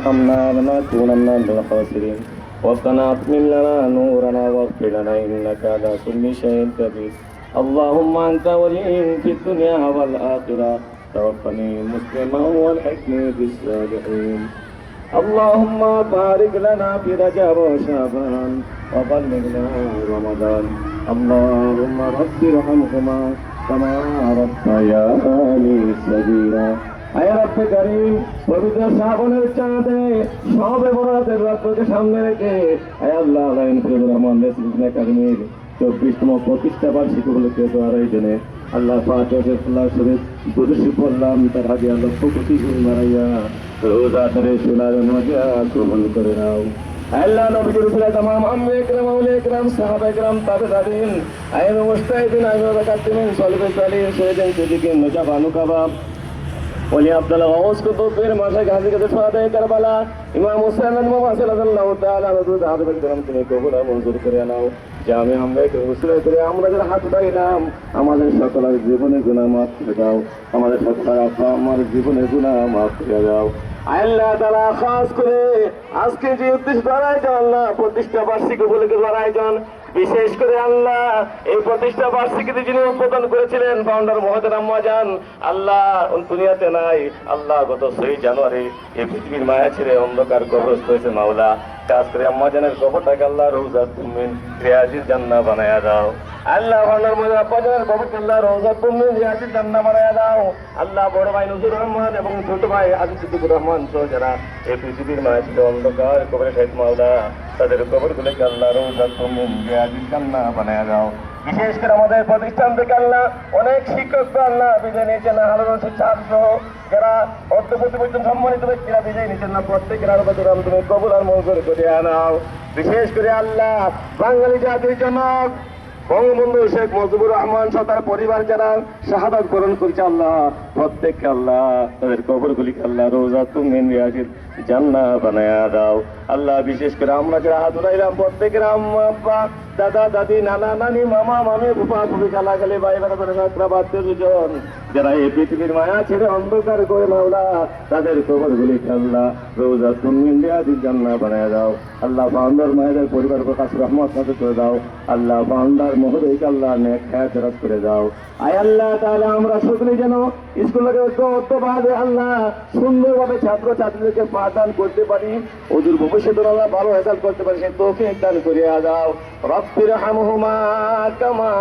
ترحمنا لنكونن من الخاسرين ربنا أتمم لنا نورنا واغفر لنا إنك على كل شيء قدير اللهم أنت ولي في الدنيا والآخرة توفني مسلما والحقني بالصالحين اللهم بارك لنا في رجب وشعبان وبلغنا رمضان اللهم رب ارحمهما كما ربياني صغيرا আয় রব্বে কারীম পবিত্র শ্রাবণের চাঁদে সবে বরাতের রাতকে সামনে রেখে আয় আল্লাহ আলাইন ফিরুর রহমান রেসিডেন্ট একাডেমির 24তম প্রতিষ্ঠা বার্ষিকী উপলক্ষে দোয়ার আয়োজনে আল্লাহ ফাতিহা শরীফ দুরূদ পড়লাম তার আগে আল্লাহ কোটি গুণ মারাইয়া রোজা ধরে সোনার মজা কবুল করে নাও আল্লাহ নবীর উপরে तमाम আম্মে کرام আউলিয়া کرام সাহাবা کرام তাবেঈন আইন মুস্তাহিদিন আইন রাকাতিমিন সলবে সালিন সৈয়দিন সিদ্দিকিন নজাবানু কাবাব ওলি আব্দুল্লাহ গাউস কুতুবের মাশাইখ হাজিকাতে ফাদে কারবালা ইমাম হুসাইন ইমাম হাসান রাদিয়াল্লাহু তাআলা আনহু সাহাবায়ে کرام তুমি কবুল আর মঞ্জুর করে নাও জামে আমরা উসরে করে আমরা যারা হাত উঠাইলাম আমাদের সকলের জীবনের গুনাহ মাফ করে দাও আমাদের সকলের আপা আমার জীবনের গুনাহ মাফ করে দাও আল্লাহ তাআলা খাস করে আজকে যে উদ্দেশ্য আয়োজন আল্লাহ প্রতিষ্ঠা বার্ষিকী উপলক্ষে আয়োজন বিশেষ করে আল্লাহ এই প্রতিষ্ঠা বার্ষিকীতে যিনি উদ্বোধন করেছিলেন ফাউন্ডার মহোদয় আম্মাজান আল্লাহ দুনিয়াতে নাই আল্লাহ গত 6 জানুয়ারি এই পৃথিবীর মায়া ছেড়ে অন্ধকার কবরস্থ হয়েছে মাওলা কাজ করে আম্মাজানের কবরটাকে আল্লাহ রওজা তুমিন রিয়াজির জান্নাত বানায়া দাও আল্লাহ ফাউন্ডার মহোদয় আব্বাজানের কবরকে আল্লাহ রওজা তুমিন রিয়াজির জান্নাত বানায়া দাও আল্লাহ বড় ভাই নজরুল রহমান এবং ছোট ভাই আজিজ সিদ্দিকুর রহমান সহ যারা এই পৃথিবীর মায়া ছেড়ে অন্ধকার কবরে শহীদ মাওলা তাদের কবরগুলোকে আল্লাহ রওজা তুমিন রিয়াজির জান্নাত বানায়া দাও বিশেষ করে আমাদের প্রতিষ্ঠান থেকে আল্লাহ অনেক শিক্ষক আল্লাহ বিজয় নিয়েছেন হারুন রশিদ সাহেব সহ যারা অর্থপতি পর্যন্ত সম্মানিত ব্যক্তিরা বিজয় নিয়েছেন না প্রত্যেকের আরবাদুরাম তুমি কবুল আর মঞ্জুর করে আনাও বিশেষ করে আল্লাহ বাঙালি জাতির জনক বঙ্গবন্ধু শেখ মুজিবুর রহমান সহ তার পরিবার যারা শাহাদাত বরণ করেছে আল্লাহ প্রত্যেককে আল্লাহ তাদের কবরগুলিকে আল্লাহ রওজা তুমিন রিয়াজির জান্নাত বানায়া দাও আল্লাহ বিশেষ করে আমরা যারা হাত উঠাইলাম প্রত্যেকের আম্মা আব্বা দাদা দাদি নানা নানি মামা মামি ফুফা ফুফি খালা খালি ভাই বেড়াদের আত্মীয়স্বজন যারা এই পৃথিবীর মায়া ছেড়ে অন্ধকার করে মাওলা তাদের কবরগুলিকে আল্লাহ রওজা তুমিন রিয়াজির জান্নাত বানায়া দাও আল্লাহ ফাউন্ডার মায়েদের পরিবার প্রকাশ রহমত নাযিল করে দাও আল্লাহ ফাউন্ডার মহোদয়কে আল্লাহ নেক হায়াত রাজ করে দাও আয় আল্লাহ তাআলা আমরা সকলে যেন স্কুলকে ঐক্যবদ্ধভাবে আল্লাহ সুন্দরভাবে ছাত্র ছাত্রীদেরকে পাঠদান করতে পারি ওদের ভবিষ্যতে আল্লাহ ভালো রেজাল্ট করতে পারি সেই তৌফিক দান করে দাও রব্বিরহামহুমা কামা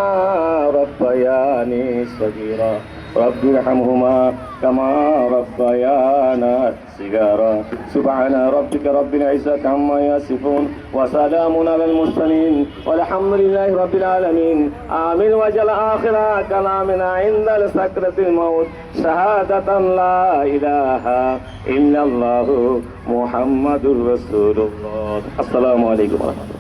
রব্বায়ানি সগীরা রব্বিরহামহুমা কামা রব্বায়ানা صغارا سبحان ربك رب العزة عما يصفون وسلام على المرسلين والحمد لله رب العالمين آمين وجل آخر كلامنا عند سكرة الموت شهادة لا إله إلا الله محمد رسول الله السلام عليكم ورحمة الله